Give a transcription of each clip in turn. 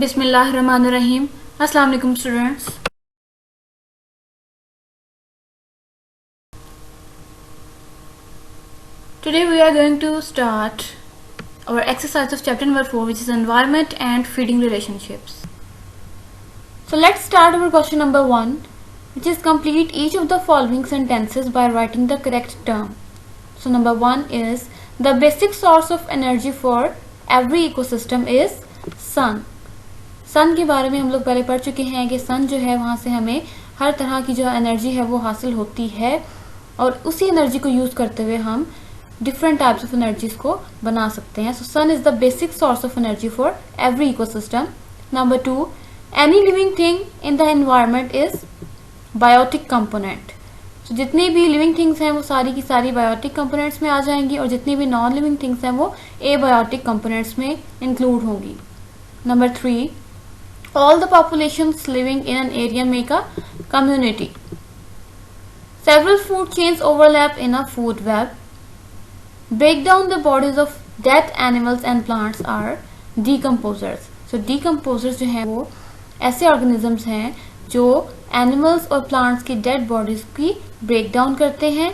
Bismillahirrahmanirrahim. Assalamu alaikum students. Today we are going to start our exercise of chapter number 4, which is environment and feeding relationships. So let's start our question number 1, which is complete each of the following sentences by writing the correct term. So number 1 is the basic source of energy for every ecosystem is sun. सन के बारे में हम लोग पहले पढ़ चुके हैं कि सन जो है वहाँ से हमें हर तरह की जो एनर्जी है वो हासिल होती है और उसी एनर्जी को यूज़ करते हुए हम डिफरेंट टाइप्स ऑफ एनर्जीज को बना सकते हैं. So sun is the basic source of energy for every ecosystem. Number 2, any living thing in the environment is biotic component. तो जितनी भी लिविंग थिंग्स हैं वो सारी की सारी बायोटिक कंपोनेंट्स में आ जाएंगी और जितनी भी नॉन लिविंग थिंग्स हैं वो एबायोटिक कंपोनेंट्स में इंक्लूड होंगी. Number 3, all the populations living in an area make a community. Several food chains overlap in a food web. Break down the bodies of dead animals and plants are decomposers. So decomposers जो हैं वो ऐसे organisms हैं जो animals और plants की dead bodies की break down करते हैं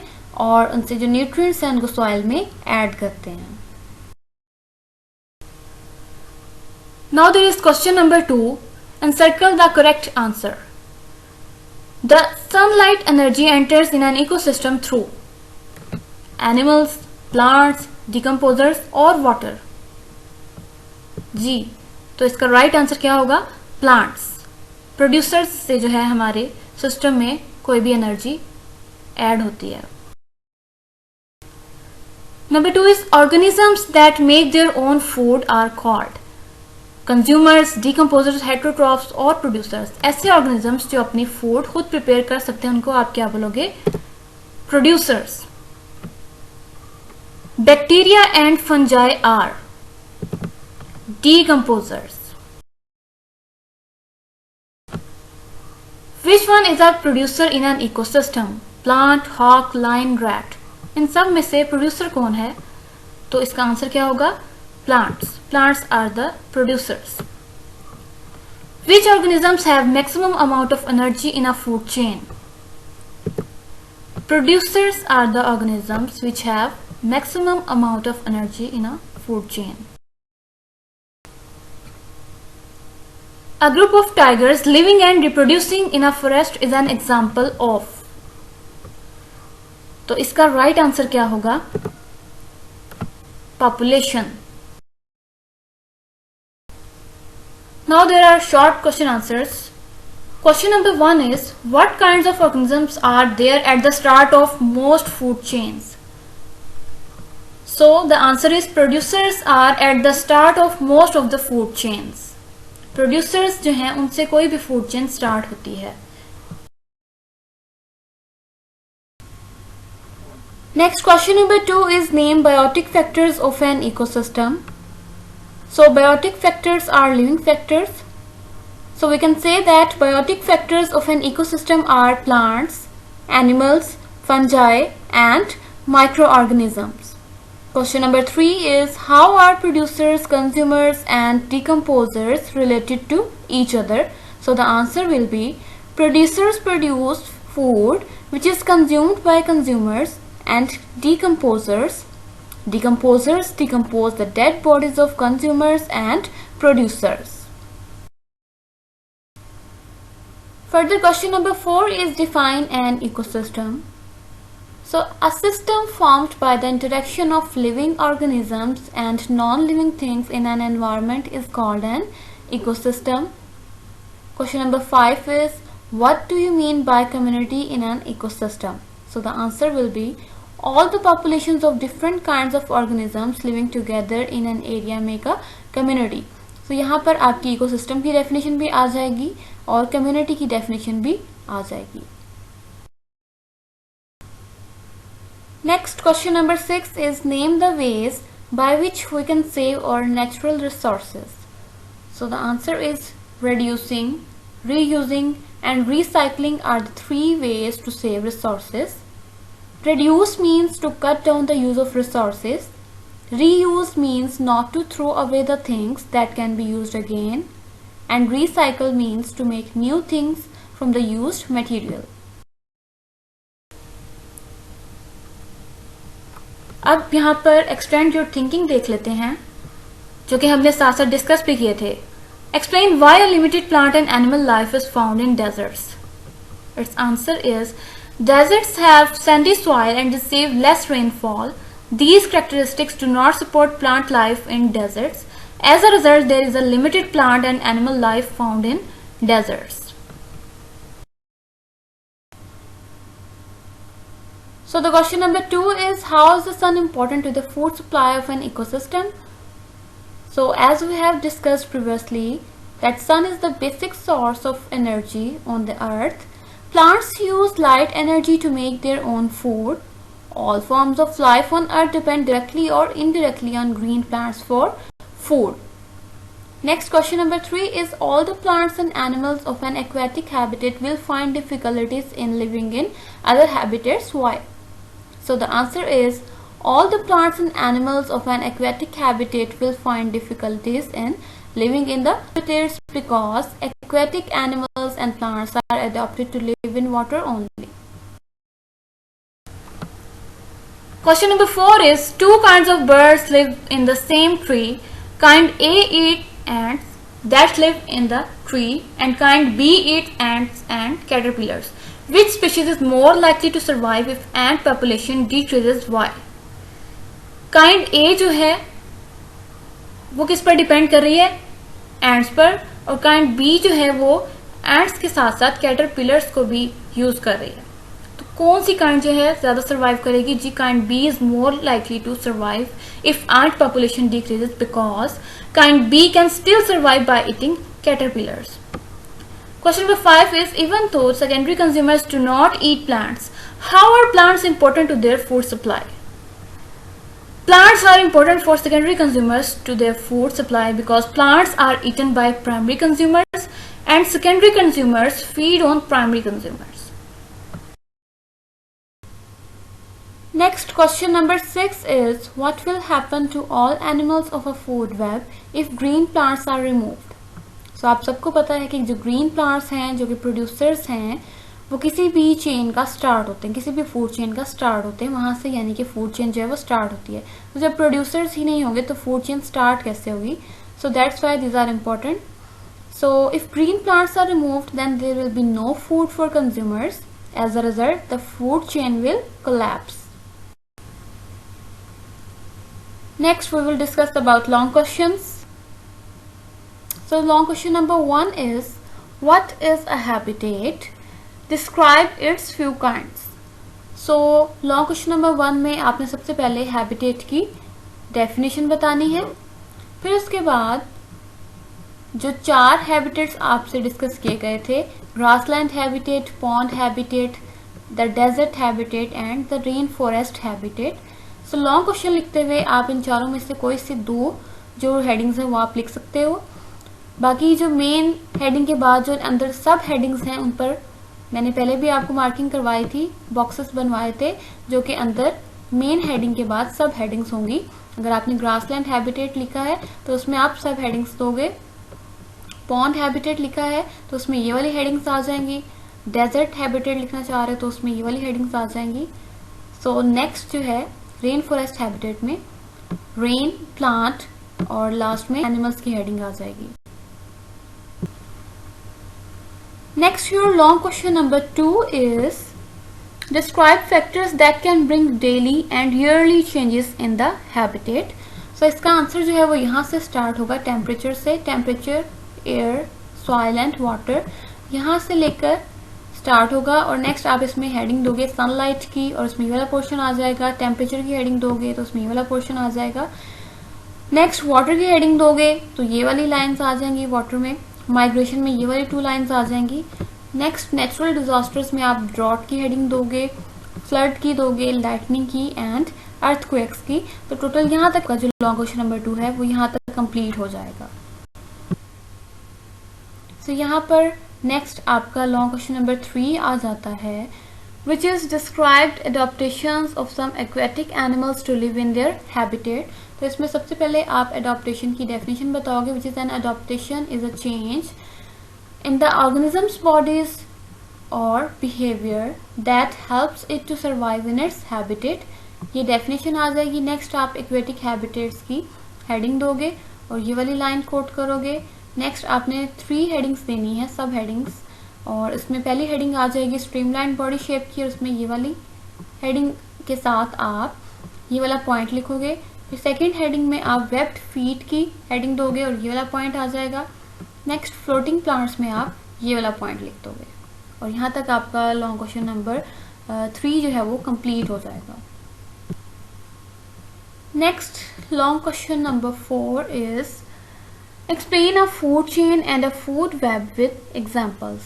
और उनसे जो nutrients हैं उनको soil में add करते हैं. Now there is question number 2. And circle the correct answer. The sunlight energy enters in an ecosystem through animals, plants, decomposers or water. जी, तो इसका राइट आंसर क्या होगा? प्लांट्स. प्रोड्यूसर्स से जो है हमारे सिस्टम में कोई भी एनर्जी ऐड होती है. Number 2 is organisms that make their own food are called consumers, decomposers, heterotrophs और प्रोड्यूसर्स. ऐसे ऑर्गेनिजम्स जो अपनी फूड खुद प्रिपेयर कर सकते हैं उनको आप क्या बोलोगे? Producers. Bacteria and fungi are decomposers. Which one is a producer in an ecosystem? Plant, hawk, lion, rat. इन सब में से प्रोड्यूसर कौन है? तो इसका आंसर क्या होगा? Plants. Plants are the producers. Which organisms have maximum amount of energy in a food chain? Producers are the organisms which have maximum amount of energy in a food chain. A group of tigers living and reproducing in a forest is an example of. तो इसका right answer क्या होगा? Population. Now there are short question answers. Question number 1 is what kinds of organisms are there at the start of most food chains? So the answer is producers are at the start of most of the food chains. Producers जो हैं उनसे कोई भी food chain start होती है. Next question number 2 is name biotic factors of an ecosystem. So biotic factors are living factors. So we can say that biotic factors of an ecosystem are plants, animals, fungi and microorganisms. Question number 3 is how are producers, consumers and decomposers related to each other? So the answer will be producers produce food which is consumed by consumers and decomposers decompose the dead bodies of consumers and producers. Further, question number 4 is define an ecosystem. So a system formed by the interaction of living organisms and non-living things in an environment is called an ecosystem. Question number 5 is what do you mean by community in an ecosystem? So the answer will be all the populations of different kinds of organisms living together in an area make a community. So यहाँ पर आपकी ecosystem की definition भी आ जाएगी और community की definition भी आ जाएगी. Next question number 6 is name the ways by which we can save our natural resources. So the answer is reducing, reusing and recycling are the 3 ways to save resources. Reduce means to cut down the use of resources. Reuse means not to throw away the things that can be used again. and recycle means to make new things from the used material. अब यहाँ पर extend your thinking देख लेते हैं, जो कि हमने साथ साथ डिस्कस भी किए थे. Explain why a limited plant and animal life is found in deserts. Its answer is, deserts have sandy soil and receive less rainfall. These characteristics do not support plant life in deserts. As a result, there is a limited plant and animal life found in deserts. So the question number 2 is, how is the sun important to the food supply of an ecosystem? So as we have discussed previously, that sun is the basic source of energy on the earth. Plants use light energy to make their own food. All forms of life on earth depend directly or indirectly on green plants for food. Next, question number 3 is, all the plants and animals of an aquatic habitat will find difficulties in living in other habitats. Why? So the answer is, all the plants and animals of an aquatic habitat will find difficulties in living in the habitats because aquatic animals and plants are adapted to live in water only. Question number 4 is, two kinds of birds live in the same tree. Kind A eat ants that live in the tree and kind B eat ants and caterpillars. Which species is more likely to survive if ant population decreases? Why? Kind A जो है वो किस पर depend कर रही है? Ants पर. और काइंड बी जो है वो एंट्स के साथ साथ कैटरपिलर्स को भी यूज कर रही है. तो कौन सी काइंड जो है ज्यादा सर्वाइव करेगी? जी, kind B is more likely to survive if ant population decreases because kind B can still survive by eating caterpillars. Question number 5 is, even though secondary consumers do not eat plants, how are plants important to their food supply? Plants are important for secondary consumers to their food supply because plants are eaten by primary consumers and secondary consumers feed on primary consumers. Next, question number 6 is, what will happen to all animals of a food web if green plants are removed? So आप सबको पता है कि जो green plants हैं, जो कि producers हैं, वो किसी भी चेन का स्टार्ट होते हैं, किसी भी फूड चेन का स्टार्ट होते हैं, वहाँ से यानी कि फूड चेन जो है वो स्टार्ट होती है. तो जब प्रोड्यूसर्स ही नहीं होंगे तो फूड चेन स्टार्ट कैसे होगी? So that's why these are important. So if green plants are removed then there will be no food for consumers. As a result the food chain will collapse. Next we will discuss about long questions. So long question number 1 is, what is a habitat? Describe its few kinds. So long question number 1 में आपने सबसे पहले habitat की definition बतानी है. फिर उसके बाद जो 4 habitats आपसे डिस्कस किए गए थे, grassland habitat, pond habitat, the desert habitat and the rainforest habitat. So long question लिखते हुए आप इन चारों में से कोई से 2 जो headings हैं वो आप लिख सकते हो. बाकी जो मेन हेडिंग के बाद जो अंदर सब हेडिंग्स हैं उन पर मैंने पहले भी आपको मार्किंग करवाई थी, बॉक्सेस बनवाए थे, जो कि अंदर मेन हेडिंग के बाद सब हेडिंग्स होंगी. अगर आपने ग्रासलैंड हैबिटेट लिखा है तो उसमें आप सब हेडिंग्स दोगे. पॉन्ड हैबिटेट लिखा है तो उसमें ये वाली हेडिंग्स आ जाएंगी. डेजर्ट हैबिटेट लिखना चाह रहे हो तो उसमें ये वाली हेडिंग्स आ जाएंगी. सो नेक्स्ट जो है रेन फॉरेस्ट हैबिटेट में रेन, प्लांट और लास्ट में एनिमल्स की हेडिंग आ जाएगी. Next, your long question number 2 is, describe factors that can bring daily and yearly changes in the habitat. So इसका आंसर जो है वो यहाँ से स्टार्ट होगा टेम्परेचर से. Temperature, air, soil and water, यहाँ से लेकर स्टार्ट होगा. और नेक्स्ट आप इसमें हेडिंग दोगे सनलाइट की और उसमें ये वाला पोर्शन आ जाएगा. टेम्परेचर की हेडिंग दोगे तो उसमें ये वाला पोर्शन आ जाएगा. नेक्स्ट वाटर की हेडिंग दोगे तो ये वाली लाइन्स आ जाएंगी वाटर में. माइग्रेशन में ये वाली 2 लाइन्स आ जाएंगी. नेक्स्ट नेचुरल डिजास्टर्स में आप ड्रॉट की हेडिंग दोगे, फ्लड की दोगे, लाइटनिंग की एंड अर्थक्वेक्स की. तो टोटल यहाँ तक का जो लॉन्ग क्वेश्चन नंबर 2 है वो यहाँ तक कंप्लीट हो जाएगा. तो यहाँ पर नेक्स्ट आपका लॉन्ग क्वेश्चन नंबर 3 आ जाता है, which is described adaptations of some aquatic animals to live in their habitat. तो इसमें सबसे पहले आप एडॉप्टेशन की डेफिनेशन बताओगे, which is an adaptation is a change in the organism's bodies और behaviour that helps it to survive in its habitat. ये definition आ जाएगी। नेक्स्ट आप एक्वेटिक हैबिटेट्स की हेडिंग दोगे और ये वाली लाइन कोट करोगे। नेक्स्ट आपने 3 हेडिंग्स देनी है, सब हेडिंग्स, और इसमें पहली हेडिंग आ जाएगी स्ट्रीमलाइन बॉडी शेप की, और उसमें ये वाली हेडिंग के साथ आप ये वाला पॉइंट लिखोगे। फिर सेकेंड हेडिंग में आप वेब्ड फीट की हेडिंग दोगे और ये वाला पॉइंट आ जाएगा। नेक्स्ट फ्लोटिंग प्लांट्स में आप ये वाला पॉइंट लिख दोगे और यहाँ तक आपका लॉन्ग क्वेश्चन नंबर 3 जो है वो कंप्लीट हो जाएगा। Next long question number 4 is explain a food chain and a food web with examples.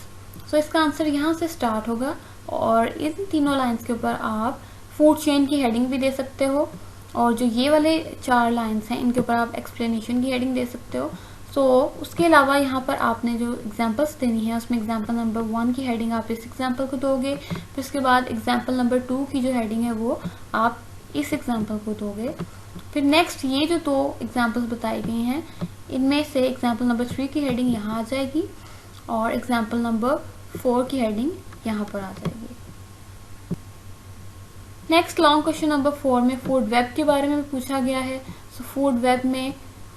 So इसका आंसर यहाँ से स्टार्ट होगा और इन तीनों लाइन्स के ऊपर आप फूड चेन की हेडिंग भी दे सकते हो और जो ये वाले 4 लाइन्स हैं इनके ऊपर आप एक्सप्लेनेशन की हेडिंग दे सकते हो। सो उसके अलावा यहाँ पर आपने जो एग्जांपल्स देनी है उसमें एग्जांपल नंबर 1 की हेडिंग आप इस एग्जांपल को दोगे, फिर उसके बाद एग्जांपल नंबर 2 की जो हेडिंग है वो आप इस एग्जांपल को दोगे। फिर नेक्स्ट ये जो 2 एग्जांपल्स बताई गई हैं इनमें से एग्जांपल नंबर 3 की हेडिंग यहाँ आ जाएगी और एग्जांपल नंबर 4 की हेडिंग यहाँ पर आ जाएगी। नेक्स्ट लॉन्ग क्वेश्चन नंबर 4 में फूड वेब के बारे में पूछा गया है। सो फूड वेब में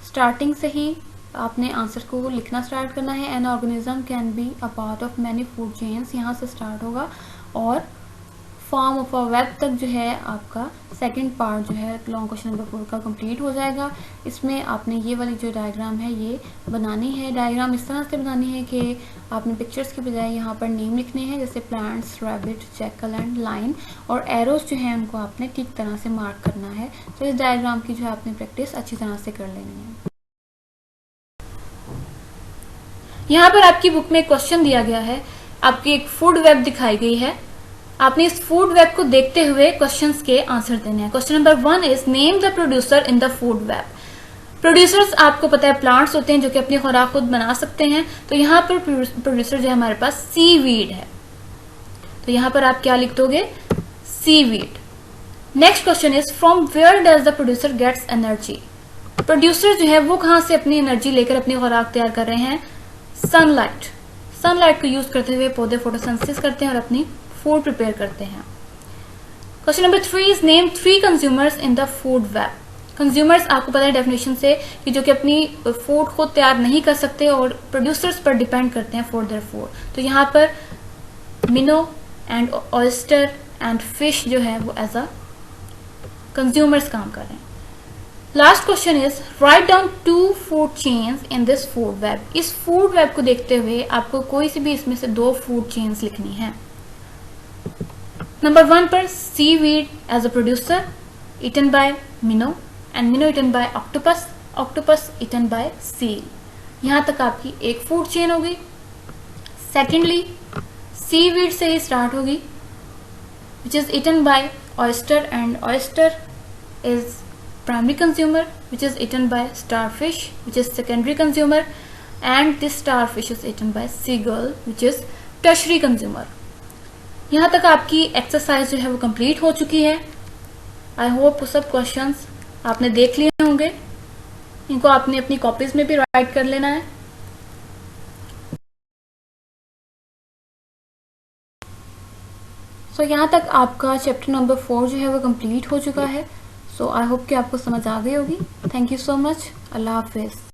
स्टार्टिंग से ही आपने आंसर को लिखना स्टार्ट करना है। An organism can be a part of many food chains, यहाँ से स्टार्ट होगा और फॉर्म ऑफ अ वेब तक जो है आपका सेकंड पार्ट जो है लॉन्ग क्वेश्चन नंबर 4 का कंप्लीट हो जाएगा। इसमें आपने ये वाली जो डायग्राम है ये बनानी है। डायग्राम इस तरह से बनानी है कि आपने पिक्चर्स के बजाय यहाँ पर नेम लिखने हैं, जैसे plants, rabbit, jackal and line, और एरोज जो है उनको आपने ठीक तरह से मार्क करना है। तो इस डायग्राम की जो है आपने प्रैक्टिस अच्छी तरह से कर लेनी है। यहाँ पर आपकी बुक में एक क्वेश्चन दिया गया है, आपकी एक फूड वेब दिखाई गई है। आपने इस फूड वेब को देखते हुए क्वेश्चंस के आंसर देने हैं। Question number 1 is name the producer in the food web. Producers आपको पता है प्लांट्स होते हैं जो कि अपनी खुराक खुद बना सकते हैं। तो यहाँ पर प्रोड्यूसर जो है हमारे पास सीवीड है, तो यहाँ पर आप क्या लिख दोगे, seaweed. Next question is from where does the producer gets energy. Producer जो है वो कहाँ से अपनी एनर्जी लेकर अपनी खुराक तैयार कर रहे हैं, सनलाइट। सनलाइट को यूज करते हुए पौधे फोटोसिंथेसिस करते हैं और अपनी फूड प्रिपेयर करते हैं। Question number 3 is name 3 consumers in the food web. Consumers आपको पता है डेफिनेशन से कि जो कि अपनी फूड खुद तैयार नहीं कर सकते और प्रोड्यूसर्स पर डिपेंड करते हैं फॉर देयर फूड। तो यहाँ पर मिनो एंड ऑयस्टर एंड फिश जो है वो एज अ कंज्यूमर्स काम कर रहे हैं। Last question is write down 2 food chains in this food web. इस फूड वेब को देखते हुए आपको कोई सी भी इसमें से 2 फूड चेन्स लिखनी है। नंबर 1 पर seaweed as a producer eaten by minnow and minnow eaten by octopus, octopus eaten by seal। यहाँ तक आपकी एक फूड चेन होगी। सेकेंडली सीवीड से ही स्टार्ट होगी which is eaten by oyster and oyster is primary consumer, which is eaten by starfish which is secondary consumer, and this starfish is eaten by seagull which is tertiary consumer। यहाँ तक आपकी exercise जो है वो complete हो चुकी है। I hope सब क्वेश्चंस आपने देख लिए होंगे, इनको आपने अपनी कॉपीज में भी राइट कर लेना है। सो यहाँ तक आपका चैप्टर नंबर 4 जो है वो कंप्लीट हो चुका है। सो आई होप कि आपको समझ आ गई होगी। Thank you so much. Allah Hafiz.